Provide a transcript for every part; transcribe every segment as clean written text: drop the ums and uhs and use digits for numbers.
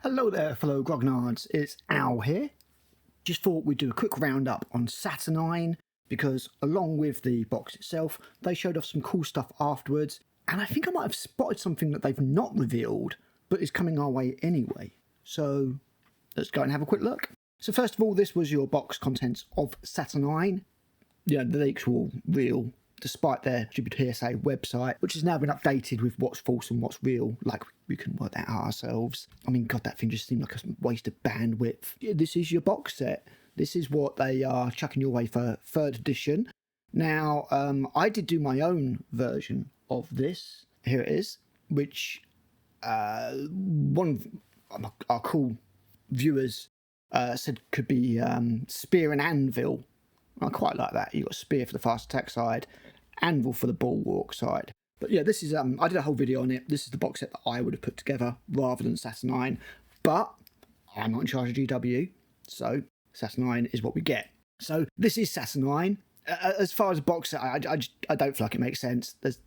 Hello there, fellow grognards. It's Al here. Just thought we'd do a quick roundup on Saturnine because, along with the box itself, they showed off some cool stuff afterwards. And I think I might have spotted something that they've not revealed, but is coming our way anyway. So let's go and have a quick look. So first of all, this was your box contents of Saturnine. Yeah, the leaks were all real, despite their stupid PSA website, which has now been updated with what's false and what's real. Like, we can work that out ourselves. I mean, God, that thing just seemed like a waste of bandwidth. Yeah, this is your box set. This is what they are chucking your way for 3rd edition. Now, I did do my own version of this. Here it is, which one of our cool viewers said could be Spear and Anvil. I quite like that. You've got Spear for the fast attack side, Anvil for the bulwark side. But yeah, this is, I did a whole video on it. This is the box set that I would have put together rather than Saturnine. But I'm not in charge of GW, so Saturnine is what we get. So this is Saturnine. As far as a box set, I don't feel like it makes sense. There's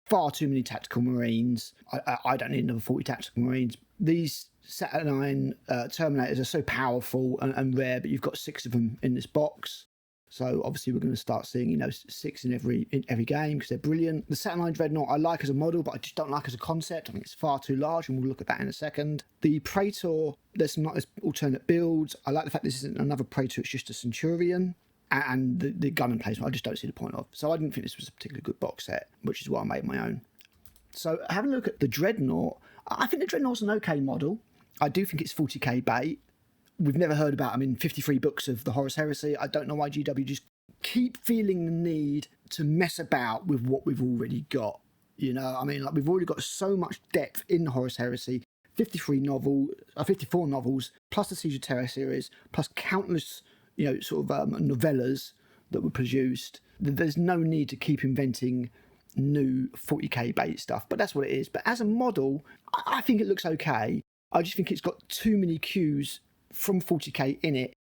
far too many tactical marines. I don't need another 40 tactical marines. These Saturnine Terminators are so powerful and rare, but you've got 6 of them in this box. So obviously we're going to start seeing, 6 in every game because they're brilliant. The Saturnine dreadnought I like as a model, but I just don't like as a concept. I think it's far too large, and we'll look at that in a second. The Praetor, there's some nice alternate builds. I like the fact this isn't another Praetor, it's just a Centurion. And the gun emplacement, I just don't see the point of. So I didn't think this was a particularly good box set, which is why I made my own. So having a look at the dreadnought, I think the dreadnought's an okay model. I do think it's 40k bait. We've never heard about them in 53 books of the Horus Heresy. I don't know why GW just keep feeling the need to mess about with what we've already got. We've already got so much depth in the Horus Heresy. 54 novels, plus the Siege of Terror series, plus countless, novellas that were produced. There's no need to keep inventing new 40k bait stuff, but that's what it is. But as a model, I think it looks okay. I just think it's got too many cues from 40k in it.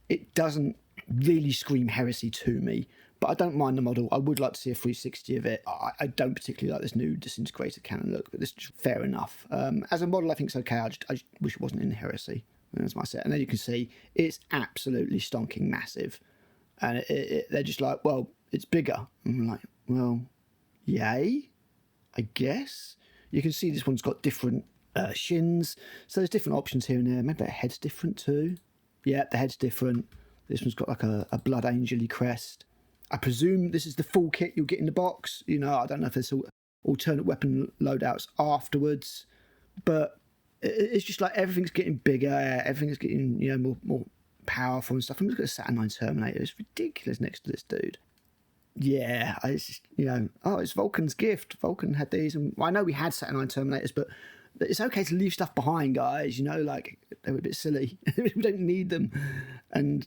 It doesn't really scream heresy to me, but I don't mind the model. I would like to see a 360 of it. I don't particularly like this new disintegrated cannon look, but this is fair enough. As a model, I think it's okay. I just wish it wasn't in heresy. That's my set. And then you can see it's absolutely stonking massive. And they're just like, well, it's bigger. And I'm like, well, yay, I guess. You can see this one's got different shins, so there's different options here and there. Maybe the head's different too. Yeah, the head's different. This one's got like a blood angel-y crest. I presume this is the full kit you'll get in the box. I don't know if there's alternate weapon loadouts afterwards, but it's just like everything's getting bigger, everything's getting more powerful and stuff. And look at the Saturnine Terminator, it's ridiculous next to this dude. Yeah, it's just, it's Vulcan's gift. Vulcan had these, and I know we had Saturnine Terminators, but it's okay to leave stuff behind, guys. They were a bit silly. We don't need them. And,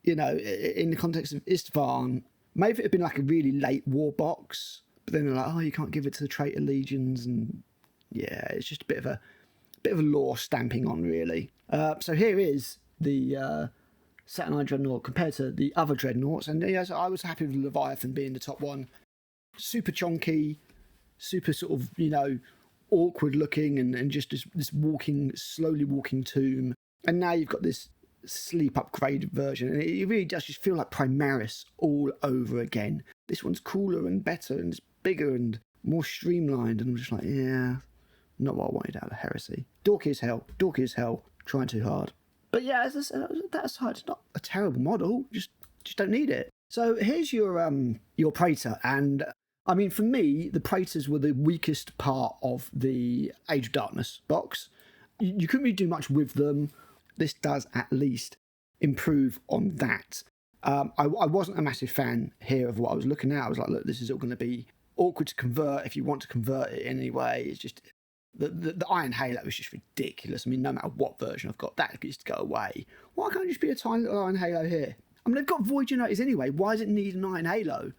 in the context of Istvan, maybe it had been like a really late war box, but then they're like, oh, you can't give it to the Traitor legions. And yeah, it's just a bit of a lore stamping on, really. So here is the Saturnine Dreadnought compared to the other Dreadnoughts. And so I was happy with Leviathan being the top one. Super chonky, super sort of, awkward looking and just this slowly walking tomb. And now you've got this sleep upgraded version, and it really does just feel like Primaris all over again. This one's cooler and better, and it's bigger and more streamlined, and I'm just like, yeah, not what I wanted out of Heresy. Dorky as hell, trying too hard. But yeah, as I said, that aside, it's not a terrible model, just don't need it. So here's your Praetor, and I mean, for me, the Praetors were the weakest part of the Age of Darkness box. You couldn't really do much with them. This does at least improve on that. I wasn't a massive fan here of what I was looking at. I was like, look, this is all going to be awkward to convert if you want to convert it anyway. It's just, the Iron Halo is just ridiculous. I mean, no matter what version I've got, that gets to go away. Why can't it just be a tiny little Iron Halo here? I mean, they've got Void Generators anyway. Why does it need an Iron Halo?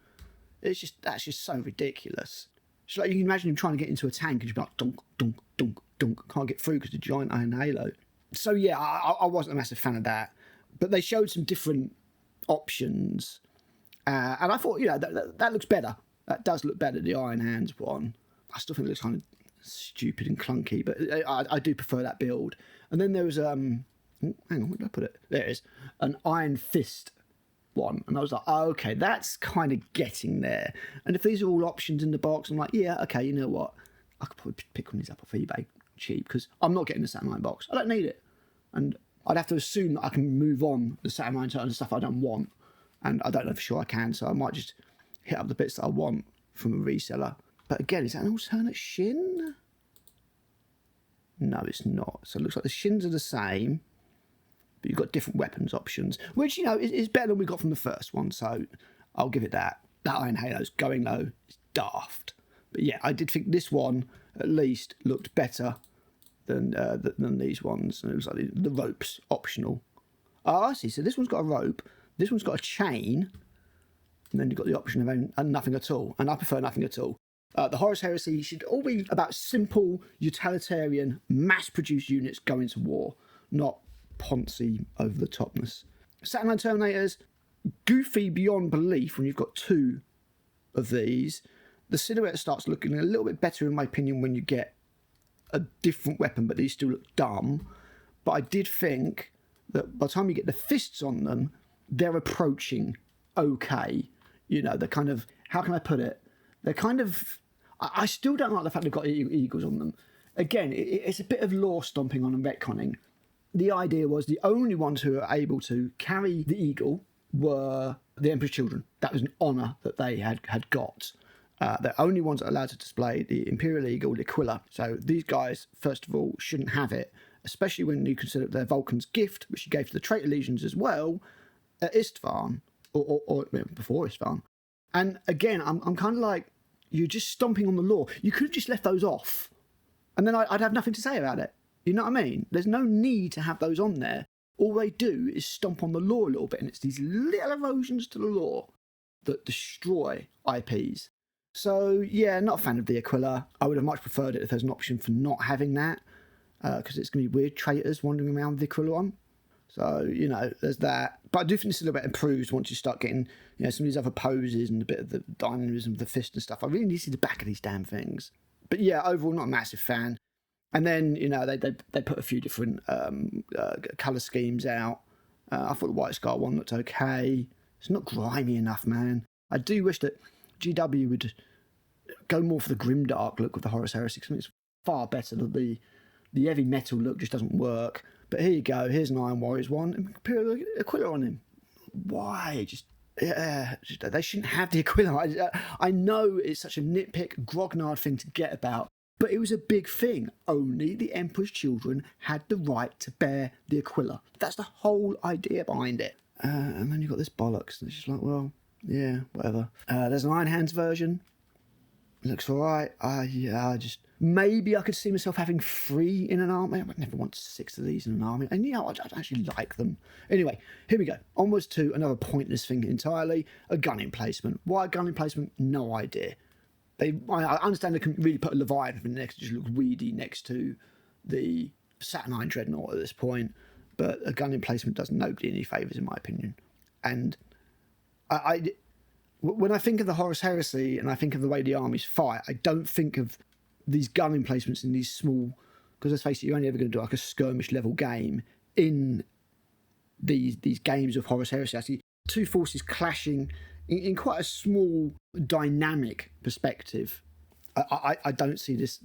That's just so ridiculous. It's like you can imagine him trying to get into a tank and just be like, dunk, dunk, dunk, dunk. Can't get through because of the giant Iron Halo. So yeah, I wasn't a massive fan of that. But they showed some different options. And I thought, that looks better. That does look better, the Iron Hands one. I still think it looks kind of stupid and clunky, but I do prefer that build. And then there was hang on, where did I put it? There it is, an Iron Fist one, and I was like, oh, okay, that's kind of getting there. And if these are all options in the box, I'm like, yeah, okay, you know what, I could probably pick one of these up off eBay cheap, because I'm not getting the Saturnine box. I don't need it, and I'd have to assume that I can move on the Saturnine and stuff I don't want, and I don't know for sure I can, so I might just hit up the bits that I want from a reseller. But again, is that an alternate shin? No, it's not. So it looks like the shins are the same, but you've got different weapons options, which, you know, is better than we got from the first one, so I'll give it that. That Iron Halo's going low is daft. But yeah, I did think this one, at least, looked better than these ones. And it was like the rope's optional. Oh, I see. So this one's got a rope, this one's got a chain, and then you've got the option of nothing at all. And I prefer nothing at all. The Horus Heresy should all be about simple, utilitarian, mass-produced units going to war, not poncy over-the-topness. Saturnine Terminators, goofy beyond belief when you've got two of these. The silhouette starts looking a little bit better, in my opinion, when you get a different weapon, but these still look dumb. But I did think that by the time you get the fists on them, they're approaching okay. You know, they're kind of, how can I put it? They're kind of, I still don't like the fact they've got eagles on them. Again, it's a bit of lore stomping on and retconning. The idea was the only ones who were able to carry the eagle were the Emperor's children. That was an honour that they had got. They're only ones that are allowed to display the Imperial Eagle, the Aquila. So these guys, first of all, shouldn't have it, especially when you consider their Vulcan's gift, which he gave to the Traitor legions as well, at Istvan, or before Istvan. And again, I'm kind of like, you're just stomping on the law. You could have just left those off, and then I'd have nothing to say about it. You know what I mean? There's no need to have those on there. All they do is stomp on the law a little bit, and it's these little erosions to the law that destroy IPs. So, yeah, not a fan of the Aquila. I would have much preferred it if there's an option for not having that, because it's going to be weird traitors wandering around with the Aquila on. So, you know, there's that. But I do think it's a little bit improved once you start getting, you know, some of these other poses and a bit of the dynamism of the fist and stuff. I really need to see the back of these damn things. But yeah, overall, not a massive fan. And then, you know, they put a few different colour schemes out. I thought the White Scar one looked okay. It's not grimy enough, man. I do wish that GW would go more for the grimdark look with the Horus Heresy, because it's far better than the heavy metal look just doesn't work. But here you go, here's an Iron Warriors one, and Imperial Aquila on him. Why? They shouldn't have the Aquila. I know it's such a nitpick, grognard thing to get about, but it was a big thing. Only the Emperor's children had the right to bear the Aquila. That's the whole idea behind it. And then you've got this bollocks, and it's just like, well, yeah, whatever. There's an Iron Hands version. Looks alright. Maybe I could see myself having 3 in an army. I would never want 6 of these in an army. And, you know, I'd actually like them. Anyway, here we go. Onwards to another pointless thing entirely. A gun emplacement. Why a gun emplacement? No idea. I understand they can really put a Leviathan next to just look weedy next to the Saturnine dreadnought at this point. But a gun emplacement does nobody any favours, in my opinion. And when I think of the Horus Heresy and I think of the way the armies fight, I don't think of these gun emplacements in these small, because let's face it, you're only ever going to do like a skirmish level game in these games of Horus Heresy. I see two forces clashing in quite a small dynamic perspective. I don't see this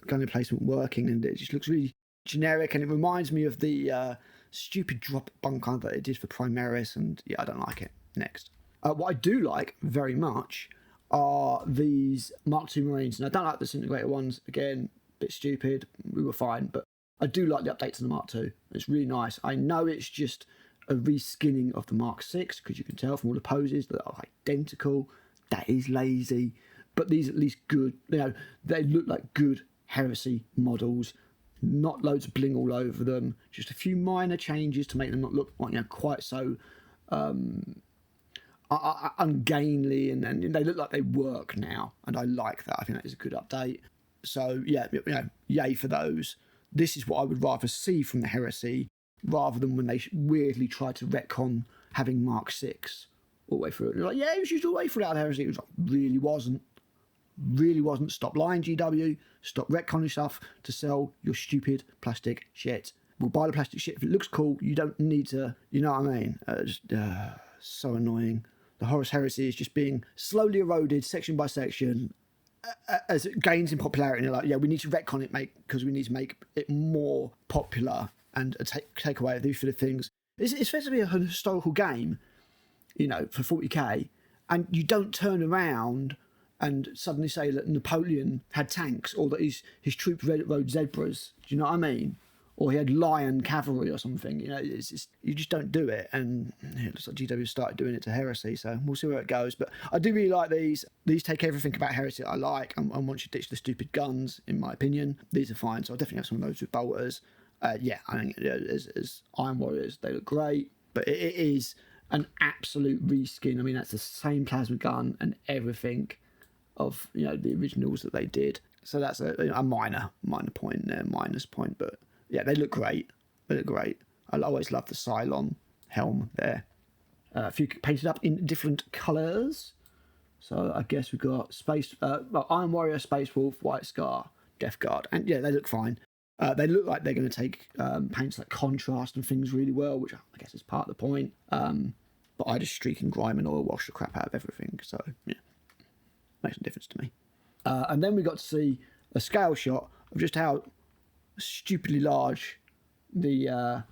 gun emplacement working, and it just looks really generic, and it reminds me of the stupid drop bunker that it did for Primaris, and yeah, I don't like it. Next. What I do like very much are these Mark II Marines, and I don't like the disintegrator ones. Again, a bit stupid. We were fine, but I do like the update to the Mark II. It's really nice. I know it's just a reskinning of the Mark VI, because you can tell from all the poses that are identical. That is lazy, but these at least good. You know, they look like good Heresy models. Not loads of bling all over them. Just a few minor changes to make them not look like, you know, quite so ungainly, and they look like they work now, and I like that. I think that is a good update. So yeah, you know, yay for those. This is what I would rather see from the Heresy, rather than when they weirdly tried to retcon having Mark VI all the way through it. They're like, yeah, it was used all the way through that Heresy. It was like, really wasn't. really wasn't. Stop lying, GW. Stop retconning stuff to sell your stupid plastic shit. We'll buy the plastic shit if it looks cool. You don't need to, you know what I mean? So annoying. The Horus Heresy is just being slowly eroded section by section as it gains in popularity. And they're like, yeah, we need to retcon it, mate, because we need to make it more popular and take away these sort of things. It's supposed to be a historical game, you know, for 40k, and you don't turn around and suddenly say that Napoleon had tanks or that his troops rode zebras. Do you know what I mean? Or he had lion cavalry or something. You know, it's just, you just don't do it. And it looks like GW started doing it to Heresy, so we'll see where it goes. But I do really like these. These take everything about Heresy that I like, and once you ditch the stupid guns, in my opinion, these are fine. So I'll definitely have some of those with bolters. Yeah, I think as Iron Warriors, they look great, but it is an absolute reskin. I mean, that's the same plasma gun and everything of, you know, the originals that they did. So that's a minor point there, minus point, but yeah, they look great. They look great. I always love the Cylon helm there. A few painted up in different colours. So I guess we've got Iron Warrior, Space Wolf, White Scar, Death Guard, and yeah, they look fine. They look like they're going to take paints like contrast and things really well, which I guess is part of the point. But I just streak and grime and oil wash the crap out of everything. So yeah, makes a difference to me. And then we got to see a scale shot of just how stupidly large the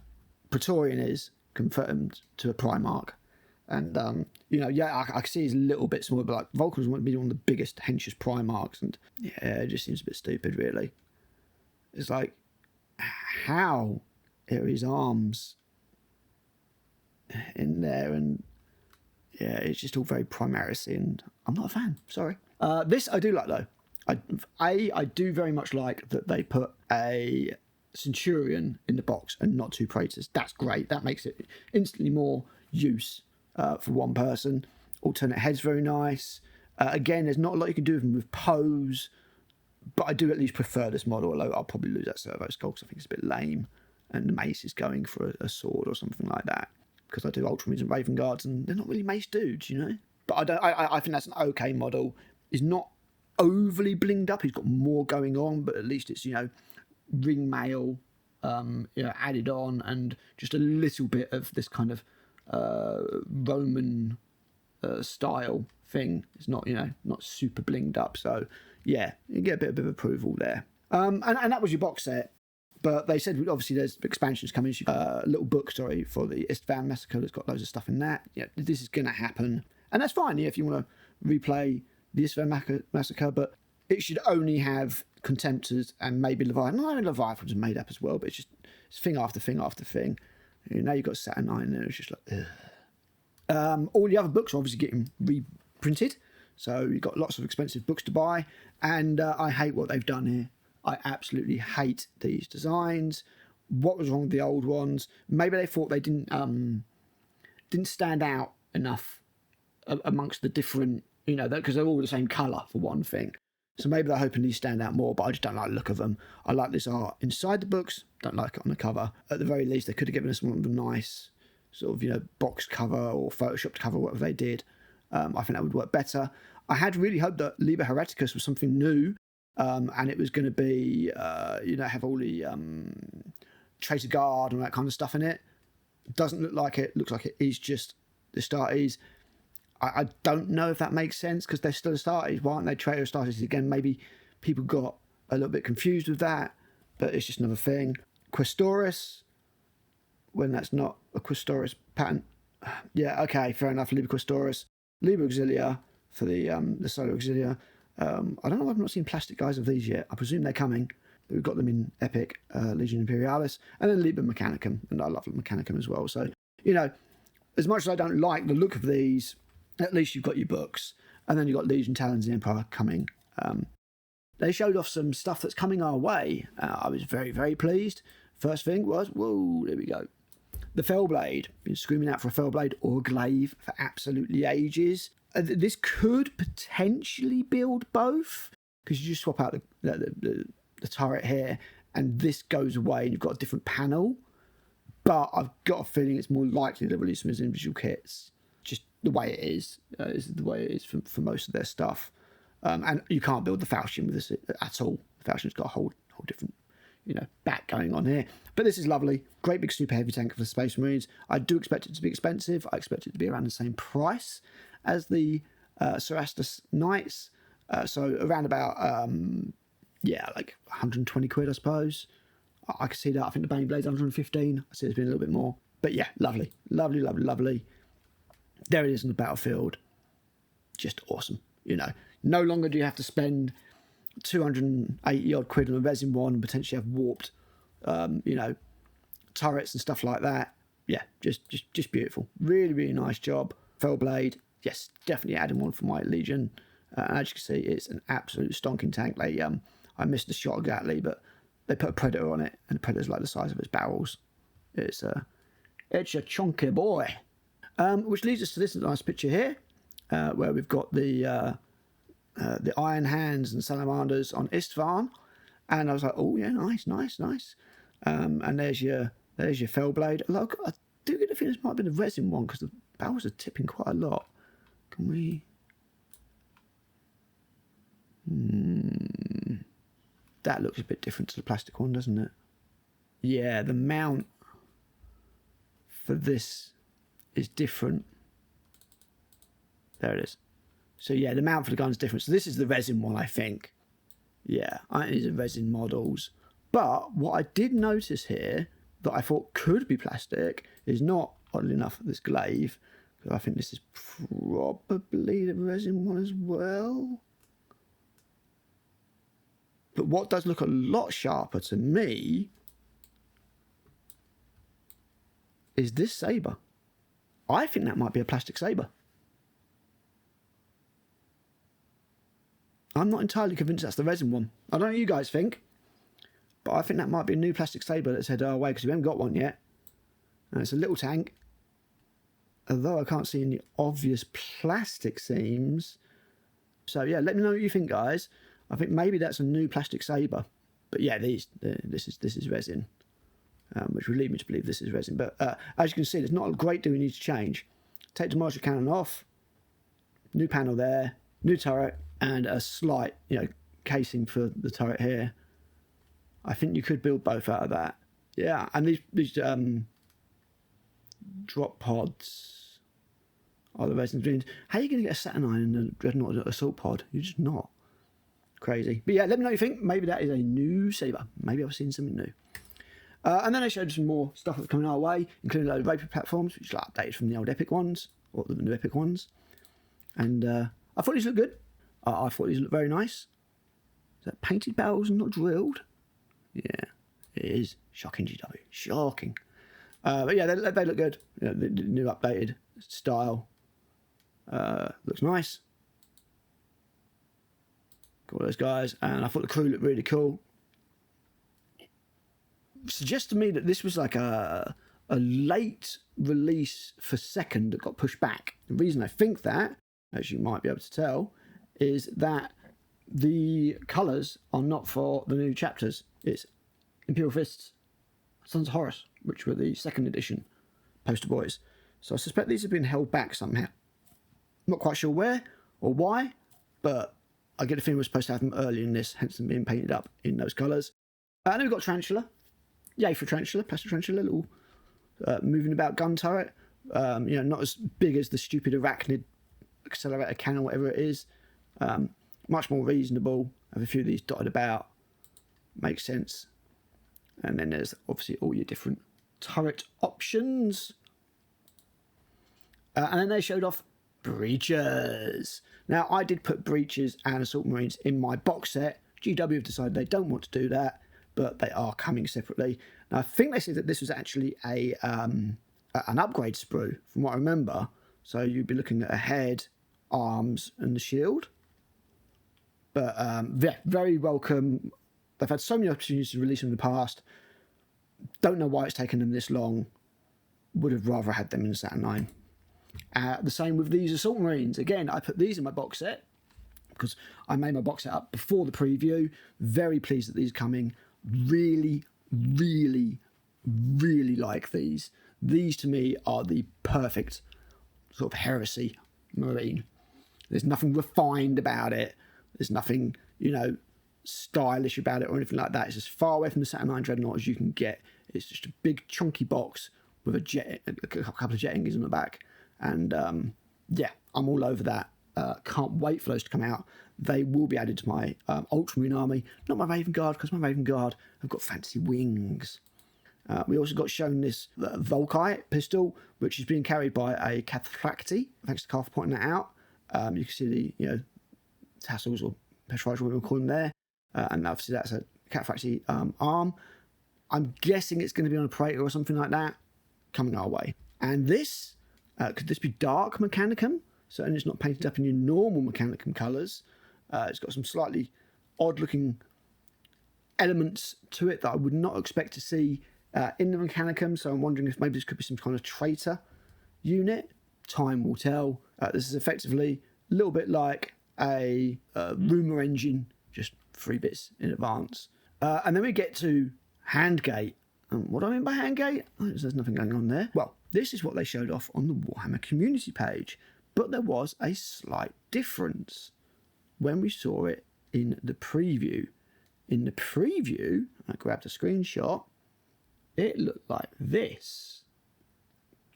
Praetorian is confirmed to a Primarch. And, you know, yeah, I can see he's a little bit smaller, but like Vulcan's want to be one of the biggest, henchest Primarchs. And yeah, it just seems a bit stupid, really. It's like, how are his arms in there? And yeah, it's just all very Primarisy, and I'm not a fan, sorry. This I do like, though. I do very much like that they put a Centurion in the box and not two Praetors. That's great. That makes it instantly more use for one person. Alternate head's very nice. Again, there's not a lot you can do with them with pose, but I do at least prefer this model, although I'll probably lose that Servo Skull because I think it's a bit lame, and the mace is going for a sword or something like that, because I do Ultramarines and Raven Guards, and they're not really mace dudes, you know? But I think that's an okay model. He's not overly blinged up. He's got more going on, but at least it's, you know, ring mail, you know, added on, and just a little bit of this kind of Roman style thing. It's not, you know, not super blinged up. So yeah, you get a bit of approval there. And that was your box set. But they said obviously there's expansions coming. A little book, sorry, for the Istvan Massacre that's got loads of stuff in that. Yeah, this is going to happen, and that's fine. Yeah, if you want to replay the Istvan Massacre, but it should only have Contemptors and maybe Leviathan. No, Leviathan's made up as well, but it's thing after thing after thing. You know, you've got Saturnine, and it's just like, ugh. All the other books are obviously getting reprinted, so you've got lots of expensive books to buy, and I hate what they've done here. I absolutely hate these designs. What was wrong with the old ones? Maybe they thought they didn't stand out enough amongst the different, you know, because they're all the same colour for one thing. So maybe they're hoping these stand out more, but I just don't like the look of them. I like this art inside the books, don't like it on the cover. At the very least, they could have given us one of the nice sort of, you know, box cover or photoshopped cover, whatever they did. I think that would work better. I had really hoped that Liber Hereticus was something new, and it was going to be, you know, have all the Traitor Guard and that kind of stuff in it. Doesn't look like it. Looks like it is just the Astartes. I don't know if that makes sense, because they're still Astartes. Why aren't they Traitor Astartes again? Maybe people got a little bit confused with that, but it's just another thing. Questoris, when that's not a Questoris pattern. Yeah, okay, fair enough. Liber Questoris. Liber Auxilia for the Solar Auxilia. I don't know, I've not seen plastic guys of these yet. I presume they're coming. We've got them in Epic, Legion Imperialis, and then Liber Mechanicum, and I love Mechanicum as well. So, you know, as much as I don't like the look of these, at least you've got your books, and then you've got Legion, Talons, and Empire coming. They showed off some stuff that's coming our way. I was very, very pleased. First thing was, whoa, there we go. The Fellblade. Been screaming out for a Fellblade or a Glaive for absolutely ages. This could potentially build both, because you just swap out the turret here, and this goes away, and you've got a different panel. But I've got a feeling it's more likely to release them as individual kits. Just the way it is. This is the way it is for most of their stuff. And you can't build the falchion with this at all. The falchion's got a whole different, back going on here. But this is lovely. Great big super heavy tank for the Space Marines. I do expect it to be expensive. I expect it to be around the same price as the Cerastus Knights. So around about, like 120 quid, I suppose. I can see that. I think the Bane Blade's 115. I see it's been a little bit more. But yeah, lovely. Lovely, lovely, lovely. There it is on the battlefield. Just awesome. No longer do you have to spend 280 odd quid on a resin one and potentially have warped, turrets and stuff like that. Yeah, just beautiful. Really, really nice job. Fellblade, yes, definitely adding one for my Legion. As you can see, it's an absolute stonking tank. I missed the shot exactly, but they put a Predator on it, and the Predator's like the size of its barrels. It's a chunky boy. Which leads us to this nice picture here, where we've got the Iron Hands and Salamanders on Istvan, and I was like, oh yeah, nice. And there's your Fellblade. Look, I do get the feeling this might be the resin one because the barrels are tipping quite a lot. Can we? That looks a bit different to the plastic one, doesn't it? Yeah, the mount for this is different. There it is. So yeah, the mount for the gun's different. So this is the resin one, I think. Yeah, I think these are resin models. But what I did notice here that I thought could be plastic is not, oddly enough, this glaive. Because I think this is probably the resin one as well. But what does look a lot sharper to me is this saber. I think that might be a plastic saber. I'm not entirely convinced that's the resin one. I don't know what you guys think, but I think that might be a new plastic saber that's headed our way because we haven't got one yet. And it's a little tank. Although I can't see any obvious plastic seams. So yeah, let me know what you think, guys. I think maybe that's a new plastic saber. But yeah, this is resin, which would lead me to believe this is resin. But as you can see, there's not a great deal we need to change. Take the martial cannon off. New panel there. New turret. And a slight, casing for the turret here. I think you could build both out of that. Yeah, and these drop pods are the resin greens. How are you going to get a Saturnine and a dreadnought assault pod? You're just not. Crazy. But yeah, let me know what you think. Maybe that is a new saber. Maybe I've seen something new. And then I showed some more stuff that's coming our way, including a load of Rapier platforms, which are updated from the old Epic ones, or the new Epic ones. And I thought these looked good. I thought these looked very nice. Is that painted barrels and not drilled? Yeah, it is. Shocking, GW. Shocking. But yeah, they look good. The new updated style. Looks nice. Got all those guys. And I thought the crew looked really cool. Suggests to me that this was like a late release for second that got pushed back. The reason I think that, as you might be able to tell, is that the colours are not for the new chapters. It's Imperial Fists, Sons of Horus, which were the second edition poster boys. So I suspect these have been held back somehow. Not quite sure where or why, but I get a feeling we're supposed to have them early in this, hence them being painted up in those colours. And then we've got Tarantula. Yay for Tarantula, plastic Tarantula, little moving about gun turret. Not as big as the stupid arachnid accelerator cannon, whatever it is. Much more reasonable. Have a few of these dotted about. Makes sense. And then there's obviously all your different turret options. And then they showed off breaches. Now, I did put breaches and assault marines in my box set. GW have decided they don't want to do that, but they are coming separately. Now, I think they said that this was actually an upgrade sprue, from what I remember. So you'd be looking at a head, arms, and the shield. But yeah, very welcome. They've had so many opportunities to release them in the past. Don't know why it's taken them this long. Would have rather had them in Saturnine. The same with these assault marines. Again, I put these in my box set because I made my box set up before the preview. Very pleased that these are coming. Really, really, really like these. These to me are the perfect sort of heresy marine. There's nothing refined about it, There's nothing, you know, stylish about it or anything like that. It's as far away from the Saturnine dreadnought as you can get. It's just a big chunky box with a couple of jet engines on the back. And yeah, I'm all over that. Can't wait for those to come out. They will be added to my Ultramarine army. Not my Raven Guard, because my Raven Guard have got fancy wings. We also got shown this Volkite pistol, which is being carried by a Cataphracti. Thanks to Carl for pointing that out. You can see the, you know, tassels or petrifiers, what we call them there. And obviously that's a Cataphracti arm. I'm guessing it's going to be on a Praetor or something like that coming our way. And this, could this be dark mechanichum? Certainly it's not painted up in your normal mechanichum colours. It's got some slightly odd looking elements to it that I would not expect to see in the mechanichum. So I'm wondering if maybe this could be some kind of Traitor unit. Time will tell. This is effectively a little bit like a rumour engine, just 3 bits in advance. And then we get to Handgate. What do I mean by Handgate? There's nothing going on there. Well, this is what they showed off on the Warhammer community page. But there was a slight difference when we saw it in the preview. In the preview, I grabbed a screenshot, it looked like this.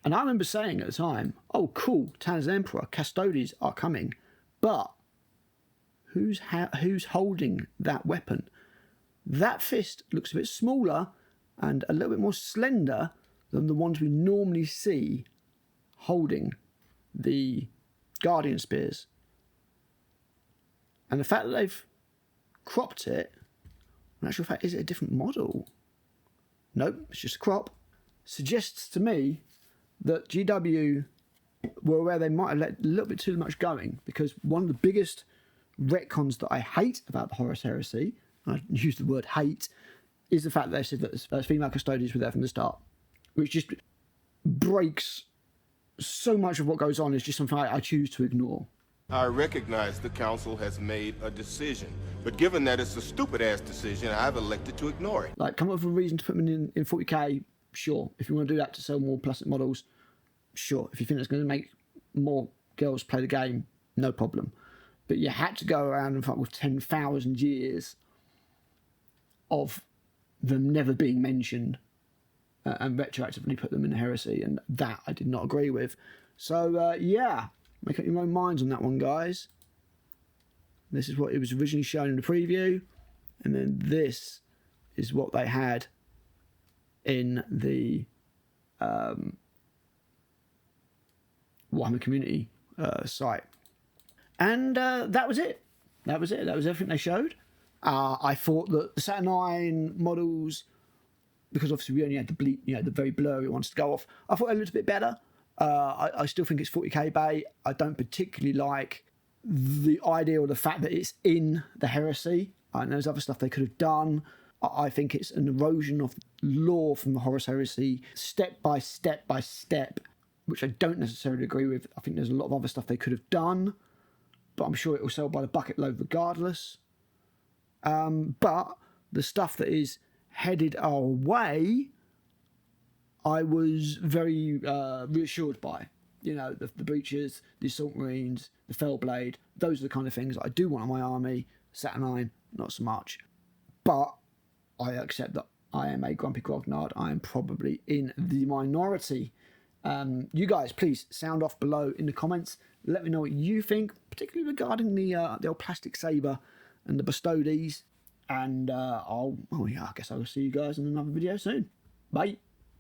And I remember saying at the time, oh cool, Tanner's Emperor, Bustodes are coming. But who's holding that weapon? That fist looks a bit smaller and a little bit more slender than the ones we normally see holding the Guardian Spears. And the fact that they've cropped it, in actual fact, is it a different model? Nope, it's just a crop. Suggests to me that GW were aware they might have let a little bit too much going, because one of the biggest retcons that I hate about the Horus Heresy, I use the word hate, is the fact that they said that female custodians were there from the start, which just breaks so much of what goes on. Is just something I choose to ignore. I recognize the council has made a decision, but given that it's a stupid-ass decision, I've elected to ignore it. Like, come up with a reason to put them in 40k, sure. If you want to do that to sell more plastic models, sure. If you think it's going to make more girls play the game, no problem. But you had to go around and fuck with 10,000 years of them never being mentioned and retroactively put them in heresy, and that I did not agree with. So, yeah, make up your own minds on that one, guys. This is what it was originally shown in the preview, and then this is what they had in the Warhammer community site. And that was it. That was it. That was everything they showed. I thought that the Saturnine models, because obviously we only had the very blurry ones to go off, I thought they looked a bit better. I still think it's 40k bait. I don't particularly like the idea or the fact that it's in the heresy. And there's other stuff they could have done. I think it's an erosion of lore from the Horus Heresy, step by step by step, which I don't necessarily agree with. I think there's a lot of other stuff they could have done, but I'm sure it will sell by the bucket load regardless. But the stuff that is headed our way, I was very reassured by. You know, the breaches, the assault marines, the fellblade, those are the kind of things I do want on my army. Saturnine, not so much. But I accept that I am a grumpy grognard. I am probably in the minority. You guys, please sound off below in the comments. Let me know what you think, particularly regarding the old plastic saber and the Bustodes. And I guess I will see you guys in another video soon. Bye.